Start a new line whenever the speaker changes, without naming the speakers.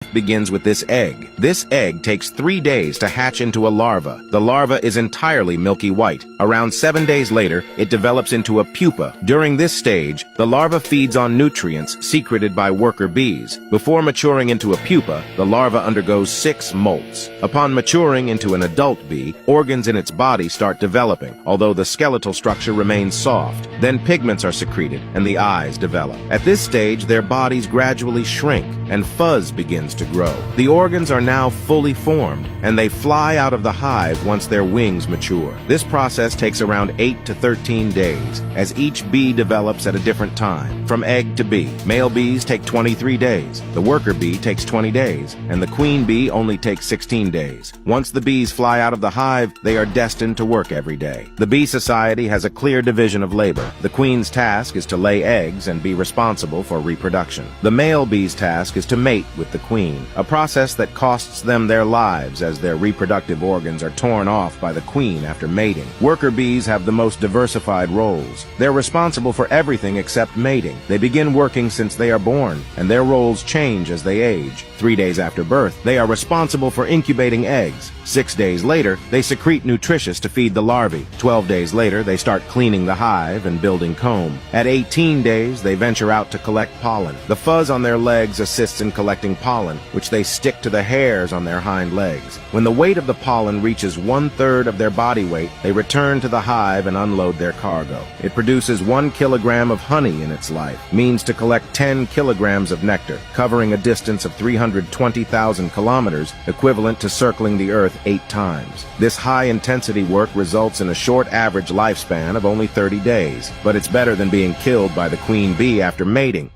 life begins with this egg. This egg takes 3 days to hatch into a larva. The larva is entirely milky white. Around 7 days later, it develops into a pupa. During this stage, the larva feeds on nutrients secreted by worker bees. Before maturing into a pupa, the larva undergoes 6 molts. Upon maturing into an adult bee, organs in its body start developing, although the skeletal structure remains soft. Then pigments are secreted, and the eyes develop. At this stage, their bodies gradually shrink, and fuzz begins to grow. The organs are now fully formed, and they fly out of the hive once their wings mature. This process takes around 8 to 13 days, as each bee develops at a different time, from egg to bee. Male bees take 23 days, the worker bee takes 20 days, and the queen bee only takes 16 days. Once the bees fly out of the hive, they are destined to work every day. The bee society has a clear division of labor. The queen's task is to lay eggs and be responsible for reproduction. The male bee's task is to mate with the queen, a process that costs them their lives as their reproductive organs are torn off by the queen after mating. Worker bees have the most diversified roles. They're responsible for everything except mating. They begin working since they are born, and their roles change as they age. 3 days after birth, they are responsible for incubating eggs. 6 days later, they secrete nutritious to feed the larvae. 12 days later, they start cleaning the hive and building comb. At 18 days, they venture out to collect pollen. The fuzz on their legs assists in collecting pollen, which they stick to the hairs on their hind legs. When the weight of the pollen reaches 1/3 of their body weight, they return to the hive and unload their cargo. It produces 1 kilogram of honey in its life, means to collect 10 kilograms of nectar, covering a distance of 320,000 kilometers, equivalent to circling the Earth 8 times. This high-intensity work results in a short average lifespan of only 30 days, but it's better than being killed by the queen bee after mating.